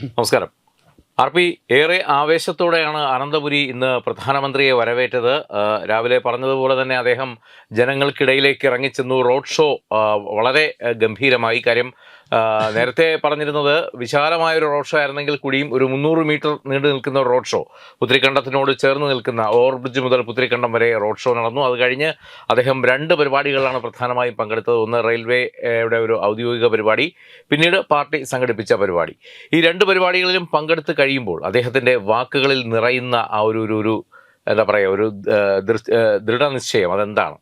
നമസ്കാരം. ആർ.പി. ഏറെ ആവേശത്തോടെയാണ് അനന്തപുരി ഇന്ന് പ്രധാനമന്ത്രിയെ വരവേറ്റത്. രാവിലെ പറഞ്ഞതുപോലെ തന്നെ അദ്ദേഹം ജനങ്ങൾക്കിടയിലേക്ക് ഇറങ്ങിച്ചെന്നു. റോഡ് ഷോ വളരെ ഗംഭീരമായി. കാര്യം നേരത്തെ പറഞ്ഞിരുന്നത് വിശാലമായൊരു റോഡ് ഷോ ആയിരുന്നെങ്കിൽ കൂടിയും ഒരു 300 മീറ്റർ നീണ്ടു നിൽക്കുന്ന റോഡ് ഷോ, പുത്രിക്കണ്ടത്തിനോട് ചേർന്ന് നിൽക്കുന്ന ഓവർബ്രിഡ്ജ് മുതൽ പുത്രിക്കണ്ടം വരെ റോഡ് ഷോ നടന്നു. അത് കഴിഞ്ഞ് അദ്ദേഹം 2 പരിപാടികളിലാണ് പ്രധാനമായും പങ്കെടുത്തത്. ഒന്ന് റെയിൽവേയുടെ ഒരു ഔദ്യോഗിക പരിപാടി, പിന്നീട് പാർട്ടി സംഘടിപ്പിച്ച പരിപാടി. ഈ 2 പരിപാടികളിലും പങ്കെടുത്ത് കഴിയുമ്പോൾ അദ്ദേഹത്തിൻ്റെ വാക്കുകളിൽ നിറയുന്ന ആ ഒരു എന്താ പറയുക, ഒരു ദൃഢനിശ്ചയം അതെന്താണ്?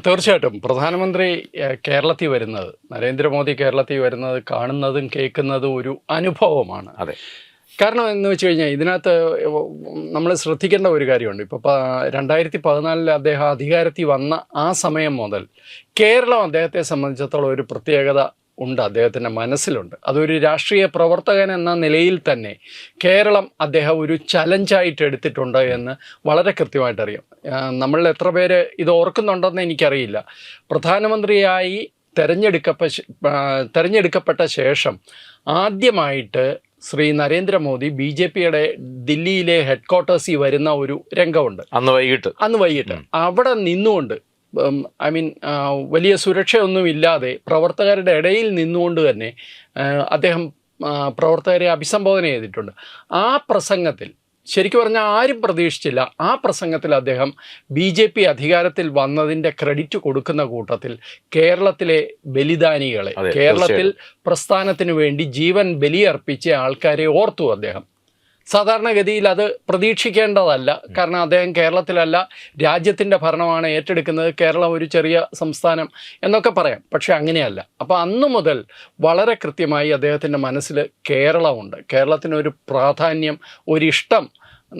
തീർച്ചയായിട്ടും പ്രധാനമന്ത്രി കേരളത്തിൽ വരുന്നത്, നരേന്ദ്രമോദി കേരളത്തിൽ വരുന്നത് കാണുന്നതും കേൾക്കുന്നതും ഒരു അനുഭവമാണ്. അതെ. കാരണം എന്ന് വെച്ച് കഴിഞ്ഞാൽ ഇതിനകത്ത് നമ്മൾ ശ്രദ്ധിക്കേണ്ട ഒരു കാര്യമുണ്ട്. ഇപ്പോൾ 2014 അദ്ദേഹം അധികാരത്തിൽ വന്ന ആ സമയം മുതൽ കേരളം അദ്ദേഹത്തെ സംബന്ധിച്ചിടത്തോളം ഒരു പ്രത്യേകത ഉണ്ട്, അദ്ദേഹത്തിൻ്റെ മനസ്സിലുണ്ട്. അതൊരു രാഷ്ട്രീയ പ്രവർത്തകൻ എന്ന നിലയിൽ തന്നെ കേരളം അദ്ദേഹം ഒരു ചലഞ്ചായിട്ട് എടുത്തിട്ടുണ്ട് എന്ന് വളരെ കൃത്യമായിട്ട് അറിയാം. നമ്മളിൽ എത്ര പേര് ഇത് ഓർക്കുന്നുണ്ടെന്ന് എനിക്കറിയില്ല. പ്രധാനമന്ത്രിയായി തെരഞ്ഞെടുക്കപ്പെട്ട ശേഷം ആദ്യമായിട്ട് ശ്രീ നരേന്ദ്രമോദി BJPയുടെ ദില്ലിയിലെ ഹെഡ് ക്വാർട്ടേഴ്സിൽ വരുന്ന ഒരു രംഗമുണ്ട്. അന്ന് വൈകിട്ട് അവിടെ നിന്നുകൊണ്ട് വലിയ സുരക്ഷയൊന്നുമില്ലാതെ പ്രവർത്തകരുടെ ഇടയിൽ നിന്നുകൊണ്ട് തന്നെ അദ്ദേഹം പ്രവർത്തകരെ അഭിസംബോധന ചെയ്തിട്ടുണ്ട്. ആ പ്രസംഗത്തിൽ ശരിക്കും പറഞ്ഞാൽ ആരും പ്രതീക്ഷിച്ചില്ല. ആ പ്രസംഗത്തിൽ അദ്ദേഹം BJP അധികാരത്തിൽ വന്നതിൻ്റെ ക്രെഡിറ്റ് കൊടുക്കുന്ന കൂട്ടത്തിൽ കേരളത്തിലെ ബലിദാനികളെ, കേരളത്തിൽ പ്രസ്ഥാനത്തിന് വേണ്ടി ജീവൻ ബലിയർപ്പിച്ച ആൾക്കാരെ ഓർത്തു അദ്ദേഹം. സാധാരണഗതിയിൽ അത് പ്രതീക്ഷിക്കേണ്ടതല്ല. കാരണം അദ്ദേഹം കേരളത്തിലല്ല, രാജ്യത്തിൻ്റെ ഭരണമാണ് ഏറ്റെടുക്കുന്നത്, കേരളം ഒരു ചെറിയ സംസ്ഥാനം എന്നൊക്കെ പറയാം. പക്ഷെ അങ്ങനെയല്ല. അപ്പോൾ അന്നു മുതൽ വളരെ കൃത്യമായി അദ്ദേഹത്തിൻ്റെ മനസ്സിൽ കേരളമുണ്ട്, കേരളത്തിനൊരു പ്രാധാന്യം, ഒരിഷ്ടം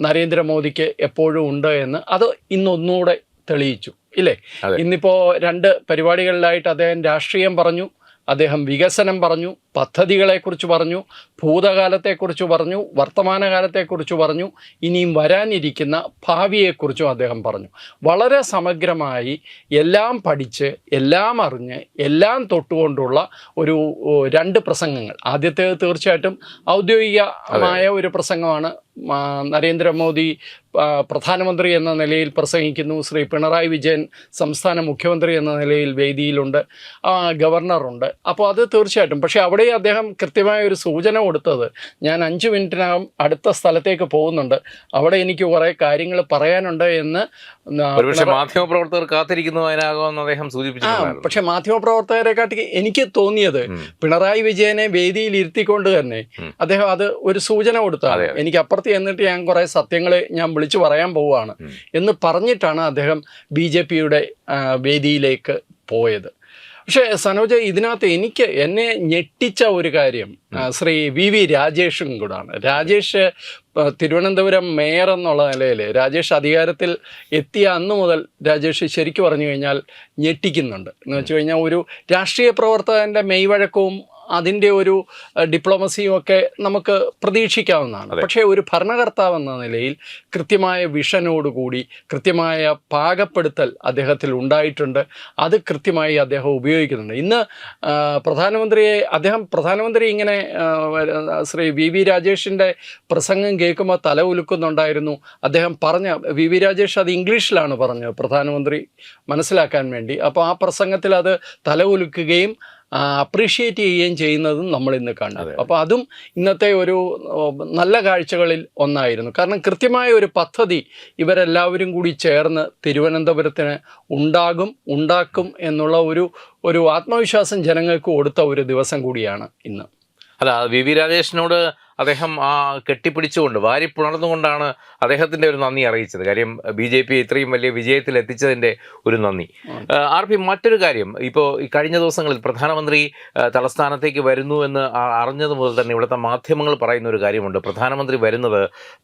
നരേന്ദ്രമോദിക്ക് എപ്പോഴും ഉണ്ട് എന്ന് അത് ഇന്നൊന്നുകൂടെ തെളിയിച്ചു, ഇല്ലേ? ഇന്നിപ്പോൾ 2 പരിപാടികളിലായിട്ട് അദ്ദേഹം രാഷ്ട്രീയം പറഞ്ഞു, അദ്ദേഹം വികസനം പറഞ്ഞു, പദ്ധതികളെക്കുറിച്ച് പറഞ്ഞു, ഭൂതകാലത്തെക്കുറിച്ച് പറഞ്ഞു, വർത്തമാനകാലത്തെക്കുറിച്ച് പറഞ്ഞു, ഇനിയും വരാനിരിക്കുന്ന ഭാവിയെക്കുറിച്ചും അദ്ദേഹം പറഞ്ഞു. വളരെ സമഗ്രമായി എല്ലാം പഠിച്ച്, എല്ലാം അറിഞ്ഞ്, എല്ലാം തൊട്ടുകൊണ്ടുള്ള ഒരു 2 പ്രസംഗങ്ങൾ. ആദ്യത്തേത് തീർച്ചയായിട്ടും ഔദ്യോഗികമായ ഒരു പ്രസംഗമാണ്. നരേന്ദ്രമോദി പ്രധാനമന്ത്രി എന്ന നിലയിൽ പ്രസംഗിക്കുന്നു, ശ്രീ പിണറായി വിജയൻ സംസ്ഥാന മുഖ്യമന്ത്രി എന്ന നിലയിൽ വേദിയിലുണ്ട്, ഗവർണറുണ്ട്. അപ്പോൾ അത് തീർച്ചയായിട്ടും. പക്ഷേ അവിടെ അദ്ദേഹം കൃത്യമായ ഒരു സൂചന കൊടുത്തത്, ഞാൻ 5 മിനിറ്റിനകം അടുത്ത സ്ഥലത്തേക്ക് പോകുന്നുണ്ട്, അവിടെ എനിക്ക് കുറേ കാര്യങ്ങൾ പറയാനുണ്ട് എന്ന്. മാധ്യമപ്രവർത്തകർ കാത്തിരിക്കുന്നതിനാകുമെന്ന് അദ്ദേഹം സൂചിപ്പിച്ചു. പക്ഷെ മാധ്യമപ്രവർത്തകരെക്കാട്ടി എനിക്ക് തോന്നിയത് പിണറായി വിജയനെ വേദിയിൽ ഇരുത്തിക്കൊണ്ട് തന്നെ അദ്ദേഹം അത് ഒരു സൂചന കൊടുത്താണ്. എനിക്ക് അപ്പുറത്ത് എന്നിട്ട് ഞാൻ കുറേ സത്യങ്ങൾ ഞാൻ വിളിച്ചു പറയാൻ പോവുകയാണ് എന്ന് പറഞ്ഞിട്ടാണ് അദ്ദേഹം BJPയുടെ വേദിയിലേക്ക് പോയത്. പക്ഷേ സനോജ്, ഇതിനകത്ത് എന്നെ ഞെട്ടിച്ച ഒരു കാര്യം ശ്രീ VV രാജേഷും കൂടാണ്. രാജേഷ് തിരുവനന്തപുരം മേയർ എന്നുള്ള നിലയിൽ രാജേഷ് അധികാരത്തിൽ എത്തിയ അന്ന് മുതൽ രാജേഷ് ശരിക്കും പറഞ്ഞു കഴിഞ്ഞാൽ ഞെട്ടിക്കുന്നുണ്ട്. എന്ന് വെച്ച് കഴിഞ്ഞാൽ ഒരു രാഷ്ട്രീയ പ്രവർത്തകൻ്റെ മെയ്വഴക്കവും അതിൻ്റെ ഒരു ഡിപ്ലോമസിയും ഒക്കെ നമുക്ക് പ്രതീക്ഷിക്കാവുന്നതാണ്. പക്ഷേ ഒരു ഭരണകർത്താവ് എന്ന നിലയിൽ കൃത്യമായ വിഷനോടുകൂടി കൃത്യമായ പാകപ്പെടുത്തൽ അദ്ദേഹത്തിൽ ഉണ്ടായിട്ടുണ്ട്. അത് കൃത്യമായി അദ്ദേഹം ഉപയോഗിക്കുന്നുണ്ട്. ഇന്ന് പ്രധാനമന്ത്രി ഇങ്ങനെ ശ്രീ VV രാജേഷിൻ്റെ പ്രസംഗം കേൾക്കുമ്പോൾ തല ഉലുക്കുന്നുണ്ടായിരുന്നു. അദ്ദേഹം VV രാജേഷ് അത് ഇംഗ്ലീഷിലാണ് പറഞ്ഞത്, പ്രധാനമന്ത്രി മനസ്സിലാക്കാൻ വേണ്ടി. അപ്പോൾ ആ പ്രസംഗത്തിൽ അത് തല ഉലുക്കുകയും അപ്രീഷിയേറ്റ് ചെയ്യുകയും ചെയ്യുന്നതും നമ്മൾ ഇന്ന് കണ്ടത്. അപ്പോൾ അതും ഇന്നത്തെ ഒരു നല്ല കാഴ്ചകളിൽ ഒന്നായിരുന്നു. കാരണം കൃത്യമായ ഒരു പദ്ധതി ഇവരെല്ലാവരും കൂടി ചേർന്ന് തിരുവനന്തപുരത്തിന് ഉണ്ടാക്കും എന്നുള്ള ഒരു ആത്മവിശ്വാസം ജനങ്ങൾക്ക് കൊടുത്ത ഒരു ദിവസം കൂടിയാണ് ഇന്ന്. അല്ല, VV രാജേഷിനോട് അദ്ദേഹം കെട്ടിപ്പിടിച്ചുകൊണ്ട് വാരി പുണർന്നുകൊണ്ടാണ് അദ്ദേഹത്തിൻ്റെ ഒരു നന്ദി അറിയിച്ചത്. കാര്യം BJP ഇത്രയും വലിയ വിജയത്തിൽ എത്തിച്ചതിൻ്റെ ഒരു നന്ദി. RP, മറ്റൊരു കാര്യം, ഇപ്പോൾ ഈ കഴിഞ്ഞ ദിവസങ്ങളിൽ പ്രധാനമന്ത്രി തലസ്ഥാനത്തേക്ക് വരുന്നു എന്ന് അറിഞ്ഞത് മുതൽ തന്നെ ഇവിടുത്തെ മാധ്യമങ്ങൾ പറയുന്ന ഒരു കാര്യമുണ്ട്. പ്രധാനമന്ത്രി വരുന്നത്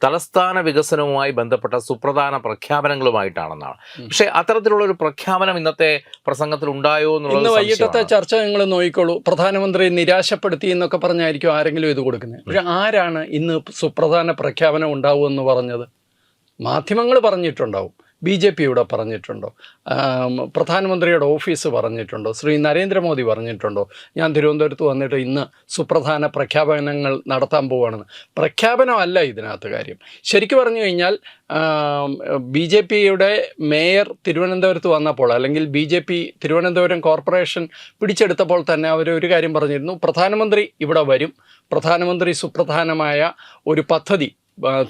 തലസ്ഥാന വികസനവുമായി ബന്ധപ്പെട്ട സുപ്രധാന പ്രഖ്യാപനങ്ങളുമായിട്ടാണെന്നാണ്. പക്ഷേ അത്തരത്തിലുള്ളൊരു പ്രഖ്യാപനം ഇന്നത്തെ പ്രസംഗത്തിൽ ഉണ്ടായോ എന്നുള്ളത് വൈകിട്ടത്തെ ചർച്ച നിങ്ങൾ നോക്കിക്കോളൂ. പ്രധാനമന്ത്രി നിരാശപ്പെടുത്തി എന്നൊക്കെ പറഞ്ഞായിരിക്കും ആരെങ്കിലും ഇത് കൊടുക്കുന്നത്. പക്ഷേ ആരാണ് ഇന്ന് സുപ്രധാന പ്രഖ്യാപനം ഉണ്ടാവുമെന്ന് പറഞ്ഞത്? മാധ്യമങ്ങൾ പറഞ്ഞിട്ടുണ്ടാവും. BJP ഇവിടെ പറഞ്ഞിട്ടുണ്ടോ? പ്രധാനമന്ത്രിയുടെ ഓഫീസ് പറഞ്ഞിട്ടുണ്ടോ? ശ്രീ നരേന്ദ്രമോദി പറഞ്ഞിട്ടുണ്ടോ ഞാൻ തിരുവനന്തപുരത്ത് വന്നിട്ട് ഇന്ന് സുപ്രധാന പ്രഖ്യാപനങ്ങൾ നടത്താൻ പോവുകയാണെന്ന്? പ്രഖ്യാപനമല്ല ഇതിനകത്ത് കാര്യം. ശരിക്കും പറഞ്ഞു കഴിഞ്ഞാൽ BJPയുടെ മേയർ തിരുവനന്തപുരത്ത് വന്നപ്പോൾ, അല്ലെങ്കിൽ BJP തിരുവനന്തപുരം കോർപ്പറേഷൻ പിടിച്ചെടുത്തപ്പോൾ തന്നെ അവർ ഒരു കാര്യം പറഞ്ഞിരുന്നു: പ്രധാനമന്ത്രി ഇവിടെ വരും, പ്രധാനമന്ത്രി സുപ്രധാനമായ ഒരു പദ്ധതി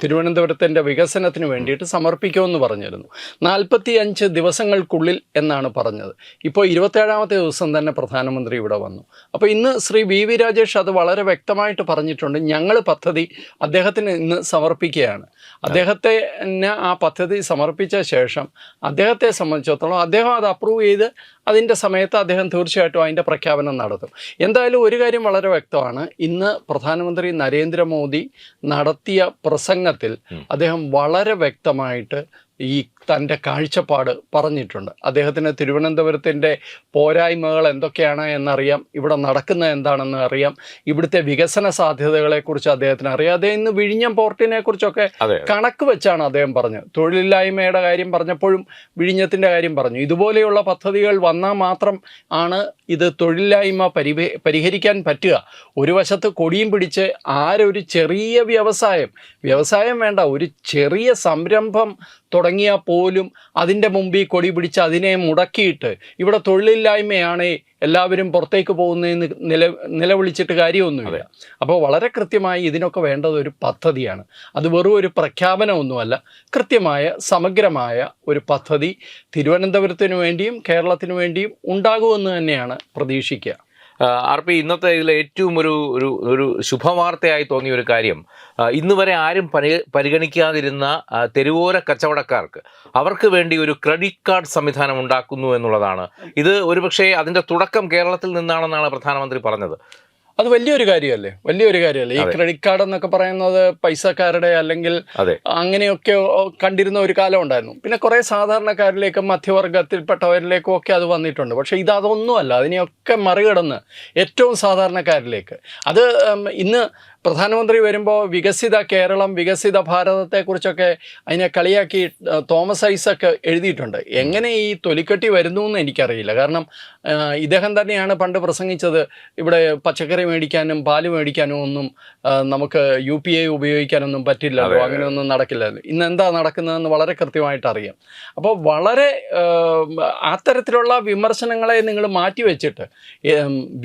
തിരുവനന്തപുരത്തിൻ്റെ വികസനത്തിന് വേണ്ടിയിട്ട് സമർപ്പിക്കുമെന്ന് പറഞ്ഞിരുന്നു. 45 ദിവസങ്ങൾക്കുള്ളിൽ എന്നാണ് പറഞ്ഞത്. ഇപ്പോൾ 27ാമത്തെ ദിവസം തന്നെ പ്രധാനമന്ത്രി ഇവിടെ വന്നു. അപ്പോൾ ഇന്ന് ശ്രീ VV രാജേഷ് അത് വളരെ വ്യക്തമായിട്ട് പറഞ്ഞിട്ടുണ്ട്. ഞങ്ങൾ പദ്ധതി അദ്ദേഹത്തിന് ഇന്ന് സമർപ്പിക്കുകയാണ്. അദ്ദേഹത്തിന് ആ പദ്ധതി സമർപ്പിച്ച ശേഷം അദ്ദേഹത്തെ സംബന്ധിച്ചിടത്തോളം അദ്ദേഹം അത് അപ്രൂവ് ചെയ്ത് അതിൻ്റെ സമയത്ത് അദ്ദേഹം തീർച്ചയായിട്ടും അതിൻ്റെ പ്രഖ്യാപനം നടത്തും. എന്തായാലും ഒരു കാര്യം വളരെ വ്യക്തമാണ്: ഇന്ന് പ്രധാനമന്ത്രി നരേന്ദ്രമോദി നടത്തിയ പ്രസംഗത്തിൽ അദ്ദേഹം വളരെ വ്യക്തമായിട്ട് ഈ തൻ്റെ കാഴ്ചപ്പാട് പറഞ്ഞിട്ടുണ്ട്. അദ്ദേഹത്തിന് തിരുവനന്തപുരത്തിൻ്റെ പോരായ്മകൾ എന്തൊക്കെയാണ് എന്നറിയാം, ഇവിടെ നടക്കുന്നത് എന്താണെന്ന് അറിയാം, ഇവിടുത്തെ വികസന സാധ്യതകളെക്കുറിച്ച് അദ്ദേഹത്തിന് അറിയാം. അദ്ദേഹം ഇന്ന് വിഴിഞ്ഞം പോർട്ടിനെ കുറിച്ചൊക്കെ കണക്ക് വെച്ചാണ് അദ്ദേഹം പറഞ്ഞത്. തൊഴിലില്ലായ്മയുടെ കാര്യം പറഞ്ഞപ്പോഴും വിഴിഞ്ഞത്തിൻ്റെ കാര്യം പറഞ്ഞു. ഇതുപോലെയുള്ള പദ്ധതികൾ വന്നാൽ മാത്രം ആണ് ഇത് തൊഴിലില്ലായ്മ പരിഹരിക്കാൻ പറ്റുക. ഒരു വശത്ത് കൊടിയും പിടിച്ച് ആരൊരു ചെറിയ വ്യവസായം വേണ്ട, ഒരു ചെറിയ സംരംഭം തുടങ്ങിയാൽ പോലും അതിൻ്റെ മുമ്പിൽ കൊടി പിടിച്ച് അതിനെ മുടക്കിയിട്ട് ഇവിടെ തൊഴിലില്ലായ്മയാണ്, എല്ലാവരും പുറത്തേക്ക് പോകുന്നതെന്ന് നിലവിളിച്ചിട്ട് കാര്യമൊന്നുമില്ല. അപ്പോൾ വളരെ കൃത്യമായി ഇതിനൊക്കെ വേണ്ടത് ഒരു പദ്ധതിയാണ്. അത് വെറും ഒരു പ്രഖ്യാപനമൊന്നുമല്ല, കൃത്യമായ സമഗ്രമായ ഒരു പദ്ധതി തിരുവനന്തപുരത്തിന് വേണ്ടിയും കേരളത്തിന് വേണ്ടിയും ഉണ്ടാകുമെന്ന് തന്നെയാണ് പ്രതീക്ഷിക്കുക. RP, ഇന്നത്തെ ഇതിൽ ഏറ്റവും ഒരു ശുഭവാർത്തയായി തോന്നിയ ഒരു കാര്യം, ഇന്ന് വരെ ആരും പരിഗണിക്കാതിരുന്ന തെരുവോര കച്ചവടക്കാർക്ക് അവർക്ക് വേണ്ടി ഒരു ക്രെഡിറ്റ് കാർഡ് സംവിധാനം ഉണ്ടാക്കുന്നു എന്നുള്ളതാണ്. ഇത് ഒരുപക്ഷെ അതിൻ്റെ തുടക്കം കേരളത്തിൽ നിന്നാണെന്നാണ് പ്രധാനമന്ത്രി പറഞ്ഞത്. അത് വലിയൊരു കാര്യമല്ലേ? ഈ ക്രെഡിറ്റ് കാർഡ് എന്നൊക്കെ പറയുന്നത് പൈസക്കാരുടെ അല്ലെങ്കിൽ അങ്ങനെയൊക്കെ കണ്ടിരുന്ന ഒരു കാലം ഉണ്ടായിരുന്നു. പിന്നെ കുറേ സാധാരണക്കാരിലേക്കും മധ്യവർഗത്തിൽപ്പെട്ടവരിലേക്കും ഒക്കെ അത് വന്നിട്ടുണ്ട്. പക്ഷേ അതൊന്നുമല്ല, അതിനെയൊക്കെ മറികടന്ന് ഏറ്റവും സാധാരണക്കാരിലേക്ക് അത് ഇന്ന് പ്രധാനമന്ത്രി വരുമ്പോൾ വികസിത കേരളം, വികസിത ഭാരതത്തെക്കുറിച്ചൊക്കെ അതിനെ കളിയാക്കി തോമസ് ഐസക്ക് എഴുതിയിട്ടുണ്ട്. എങ്ങനെ ഈ തൊലിക്കെട്ടി വരുന്നു എന്ന് എനിക്കറിയില്ല. കാരണം ഇദ്ദേഹം തന്നെയാണ് പണ്ട് പ്രസംഗിച്ചത്, ഇവിടെ പച്ചക്കറി മേടിക്കാനും പാല് മേടിക്കാനും ഒന്നും നമുക്ക് UPI ഉപയോഗിക്കാനൊന്നും പറ്റില്ലല്ലോ, അങ്ങനെയൊന്നും നടക്കില്ലല്ലോ. ഇന്ന് എന്താ നടക്കുന്നതെന്ന് വളരെ കൃത്യമായിട്ട് അറിയാം. അപ്പോൾ വളരെ അത്തരത്തിലുള്ള വിമർശനങ്ങളെ നിങ്ങൾ മാറ്റിവെച്ചിട്ട്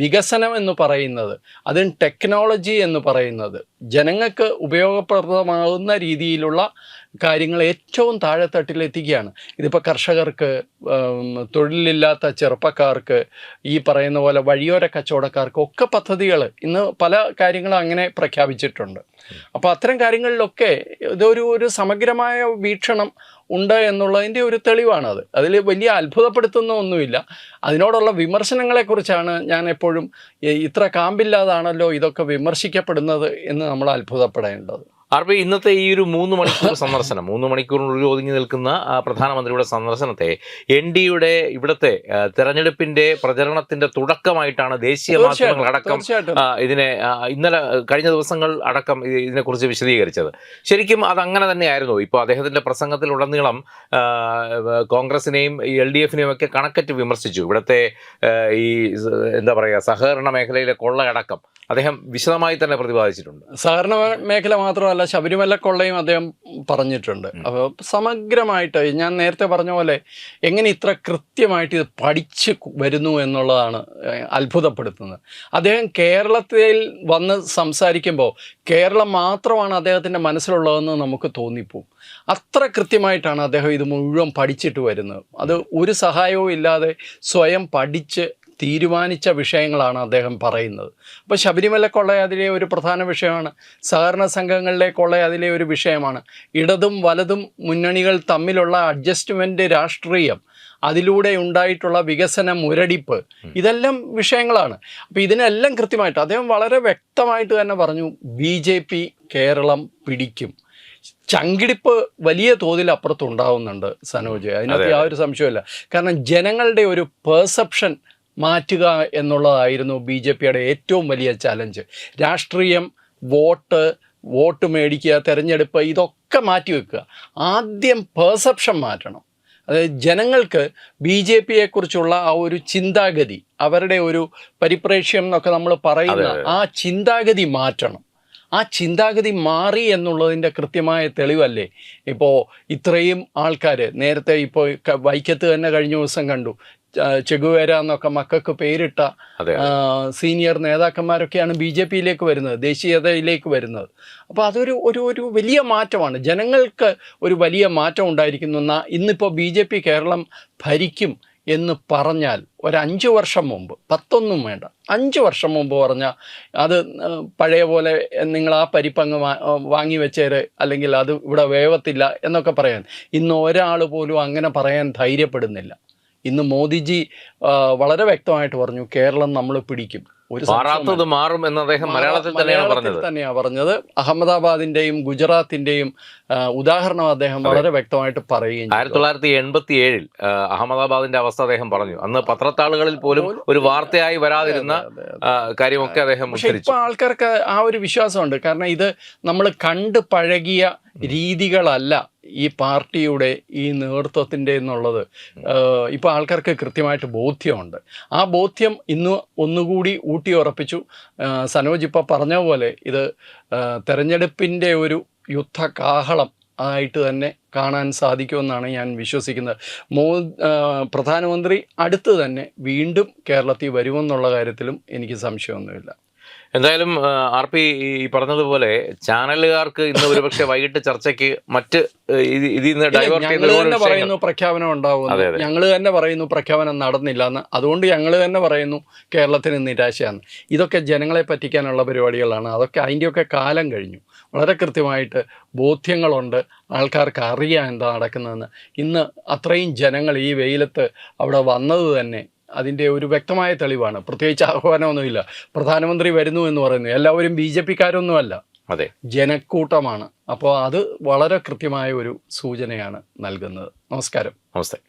വികസനം എന്ന് പറയുന്നത്, അതും ടെക്നോളജി എന്ന് പറയുന്നത് ജനങ്ങൾക്ക് ഉപയോഗപ്രദമാകുന്ന രീതിയിലുള്ള കാര്യങ്ങൾ ഏറ്റവും താഴെത്തട്ടിലെത്തിക്കുകയാണ്. ഇതിപ്പോൾ കർഷകർക്ക്, തൊഴിലില്ലാത്ത ചെറുപ്പക്കാർക്ക്, ഈ പറയുന്ന പോലെ വഴിയോര കച്ചവടക്കാർക്ക് ഒക്കെ പദ്ധതികൾ ഇന്ന് പല കാര്യങ്ങളും അങ്ങനെ പ്രഖ്യാപിച്ചിട്ടുണ്ട്. അപ്പോൾ അത്തരം കാര്യങ്ങളിലൊക്കെ ഇതൊരു സമഗ്രമായ വീക്ഷണം ഉണ്ട് എന്നുള്ളതിൻ്റെ ഒരു തെളിവാണത്. അതിൽ വലിയ അത്ഭുതപ്പെടുത്തുന്ന ഒന്നുമില്ല. അതിനോടുള്ള വിമർശനങ്ങളെക്കുറിച്ചാണ് ഞാൻ എപ്പോഴും ഇത്ര കാമ്പില്ലാതാണല്ലോ ഇതൊക്കെ വിമർശിക്കപ്പെടുന്നത് എന്ന് നമ്മൾ അത്ഭുതപ്പെടേണ്ടത്. RP, ഇന്നത്തെ ഈ ഒരു 3 മണിക്കൂർ സന്ദർശനം, 3 മണിക്കൂറിനുള്ളിൽ ഒതുങ്ങി നിൽക്കുന്ന പ്രധാനമന്ത്രിയുടെ സന്ദർശനത്തെ NDയുടെ ഇവിടുത്തെ തെരഞ്ഞെടുപ്പിന്റെ പ്രചരണത്തിന്റെ തുടക്കമായിട്ടാണ് ദേശീയ മാധ്യമങ്ങൾ അടക്കം ഇതിനെ കഴിഞ്ഞ ദിവസങ്ങൾ അടക്കം ഇതിനെക്കുറിച്ച് വിശദീകരിച്ചത്. ശരിക്കും അതങ്ങനെ തന്നെയായിരുന്നു. ഇപ്പോൾ അദ്ദേഹത്തിന്റെ പ്രസംഗത്തിലുടനീളം കോൺഗ്രസിനെയും LDFനെയും ഒക്കെ കണക്കറ്റ് വിമർശിച്ചു. ഇവിടുത്തെ ഈ എന്താ പറയുക, സഹകരണ മേഖലയിലെ കൊള്ളയടക്കം അദ്ദേഹം വിശദമായി തന്നെ പ്രതിപാദിച്ചിട്ടുണ്ട്. സഹകരണ മേഖല മാത്രമല്ല, ശബരിമല കൊള്ളയും അദ്ദേഹം പറഞ്ഞിട്ടുണ്ട്. അപ്പോൾ സമഗ്രമായിട്ട് ഞാൻ നേരത്തെ പറഞ്ഞ പോലെ എങ്ങനെ ഇത്ര കൃത്യമായിട്ട് ഇത് പഠിച്ച് വരുന്നു എന്നുള്ളതാണ് അത്ഭുതപ്പെടുത്തുന്നത്. അദ്ദേഹം കേരളത്തിൽ വന്ന് സംസാരിക്കുമ്പോൾ കേരളം മാത്രമാണ് അദ്ദേഹത്തിൻ്റെ മനസ്സിലുള്ളതെന്ന് നമുക്ക് തോന്നിപ്പോവും. അത്ര കൃത്യമായിട്ടാണ് അദ്ദേഹം ഇത് മുഴുവൻ പഠിച്ചിട്ട് വരുന്നത്. അത് ഒരു സഹായവും ഇല്ലാതെ സ്വയം പഠിച്ച് തീരുമാനിച്ച വിഷയങ്ങളാണ് അദ്ദേഹം പറയുന്നത്. അപ്പോൾ ശബരിമല കൊള്ള അതിലെ ഒരു പ്രധാന വിഷയമാണ്, സഹകരണ സംഘങ്ങളിലെ കൊള്ള അതിലെ ഒരു വിഷയമാണ്, ഇടതും വലതും മുന്നണികൾ തമ്മിലുള്ള അഡ്ജസ്റ്റ്മെൻറ്റ് രാഷ്ട്രീയം, അതിലൂടെ ഉണ്ടായിട്ടുള്ള വികസന മുരടിപ്പ്, ഇതെല്ലാം വിഷയങ്ങളാണ്. അപ്പോൾ ഇതിനെല്ലാം കൃത്യമായിട്ട് അദ്ദേഹം വളരെ വ്യക്തമായിട്ട് തന്നെ പറഞ്ഞു, BJP കേരളം പിടിക്കും. ചങ്കിടിപ്പ് വലിയ തോതിൽ അപ്പുറത്തുണ്ടാവുന്നുണ്ട് സനോജ്, അതിനകത്ത് യാതൊരു സംശയമില്ല. കാരണം ജനങ്ങളുടെ ഒരു പെർസെപ്ഷൻ മാറ്റുക എന്നുള്ളതായിരുന്നു BJPയുടെ ഏറ്റവും വലിയ ചലഞ്ച്. രാഷ്ട്രീയം, വോട്ട് മേടിക്കുക, തെരഞ്ഞെടുപ്പ്, ഇതൊക്കെ മാറ്റിവെക്കുക. ആദ്യം പെർസെപ്ഷൻ മാറ്റണം. അതായത് ജനങ്ങൾക്ക് BJP-യെക്കുറിച്ചുള്ള ആ ഒരു ചിന്താഗതി, അവരുടെ ഒരു പരിപ്രേക്ഷ്യം എന്നൊക്കെ നമ്മൾ പറയുന്ന ആ ചിന്താഗതി മാറ്റണം. ആ ചിന്താഗതി മാറി എന്നുള്ളതിൻ്റെ കൃത്യമായ തെളിവല്ലേ ഇപ്പോൾ ഇത്രയും ആൾക്കാർ. നേരത്തെ ഇപ്പോൾ വൈക്കത്ത് തന്നെ കഴിഞ്ഞ ദിവസം കണ്ടു, ചെഗുവേര എന്നൊക്കെ മക്കൾക്ക് പേരിട്ട സീനിയർ നേതാക്കന്മാരൊക്കെയാണ് BJP-യിലേക്ക് വരുന്നത്, ദേശീയതയിലേക്ക് വരുന്നത്. അപ്പോൾ അതൊരു ഒരു ഒരു വലിയ മാറ്റമാണ്. ജനങ്ങൾക്ക് ഒരു വലിയ മാറ്റം ഉണ്ടായിരിക്കുന്നു. ഇന്നിപ്പോൾ BJP കേരളം ഭരിക്കും എന്ന് പറഞ്ഞാൽ ഒരു 5 വർഷം മുമ്പ്, 10 വേണ്ട, 5 വർഷം മുമ്പ് പറഞ്ഞാൽ അത് പഴയ പോലെ നിങ്ങൾ ആ പരിപ്പങ്ങ് വാങ്ങി വെച്ചേര്, അല്ലെങ്കിൽ അത് ഇവിടെ വേവത്തില്ല എന്നൊക്കെ പറയാൻ ഇന്ന് ഒരാൾ പോലും അങ്ങനെ പറയാൻ ധൈര്യപ്പെടുന്നില്ല. ഇന്ന് മോദിജി വളരെ വ്യക്തമായിട്ട് പറഞ്ഞു, കേരളം നമ്മൾ പിടിക്കും, മാറാത്തത് മാറും എന്ന് അദ്ദേഹം മലയാളത്തിൽ തന്നെയാണ് പറഞ്ഞത്. അഹമ്മദാബാദിന്റെയും ഗുജറാത്തിന്റെയും ഉദാഹരണം അദ്ദേഹം വളരെ വ്യക്തമായിട്ട് പറയുകയും 1987 അഹമ്മദാബാദിന്റെ അവസ്ഥ അദ്ദേഹം പറഞ്ഞു. അന്ന് പത്രത്താളുകളിൽ പോലും ഒരു വാർത്തയായി വരാതിരുന്ന കാര്യമൊക്കെ അദ്ദേഹം ഇപ്പൊ ആൾക്കാർക്ക് ആ ഒരു വിശ്വാസമുണ്ട്. കാരണം ഇത് നമ്മൾ കണ്ട് പഴകിയ രീതികളല്ല ഈ പാർട്ടിയുടെ ഈ നേതൃത്വത്തിൻ്റെ എന്നുള്ളത് ഇപ്പോൾ ആൾക്കാർക്ക് കൃത്യമായിട്ട് ബോധ്യമുണ്ട്. ആ ബോധ്യം ഇന്ന് ഒന്നുകൂടി ഊട്ടിയുറപ്പിച്ചു. സനോജ് ഇപ്പോൾ പറഞ്ഞ പോലെ ഇത് തെരഞ്ഞെടുപ്പിൻ്റെ ഒരു യുദ്ധകാഹളം ആയിട്ട് തന്നെ കാണാൻ സാധിക്കുമെന്നാണ് ഞാൻ വിശ്വസിക്കുന്നത്. പ്രധാനമന്ത്രി അടുത്ത് തന്നെ വീണ്ടും കേരളത്തിൽ വരുമെന്നുള്ള കാര്യത്തിലും എനിക്ക് സംശയമൊന്നുമില്ല. എന്തായാലും RP ഈ പറഞ്ഞതുപോലെ ചാനലുകാർക്ക് ഇന്ന് ഒരുപക്ഷെ വൈകിട്ട് ചർച്ചയ്ക്ക് മറ്റ് ഇതിൽ നിന്ന് ഡൈവേർട്ട് തന്നെ പറയുന്നു പ്രഖ്യാപനം ഉണ്ടാവുന്നു, ഞങ്ങൾ തന്നെ പറയുന്നു പ്രഖ്യാപനം നടന്നില്ല എന്ന്. അതുകൊണ്ട് ഞങ്ങൾ തന്നെ പറയുന്നു കേരളത്തിന് നിരാശയാണ്. ഇതൊക്കെ ജനങ്ങളെ പറ്റിക്കാനുള്ള പരിപാടികളാണ്. അതൊക്കെ അതിൻ്റെയൊക്കെ കാലം കഴിഞ്ഞു. വളരെ കൃത്യമായിട്ട് ബോധ്യങ്ങളുണ്ട്, ആൾക്കാർക്ക് അറിയാം എന്താ നടക്കുന്നതെന്ന്. ഇന്ന് അത്രയും ജനങ്ങൾ ഈ വെയിലത്ത് അവിടെ വന്നത് തന്നെ അതിൻ്റെ ഒരു വ്യക്തമായ തെളിവാണ്. പ്രത്യേകിച്ച് ആഹ്വാനമൊന്നുമില്ല. പ്രധാനമന്ത്രി വരുന്നു എന്ന് പറയുന്നു, എല്ലാവരും BJP-ക്കാരൊന്നുമല്ല, ജനക്കൂട്ടമാണ്. അപ്പോൾ അത് വളരെ കൃത്യമായ ഒരു സൂചനയാണ് നൽകുന്നത്. നമസ്കാരം. നമസ്തേ.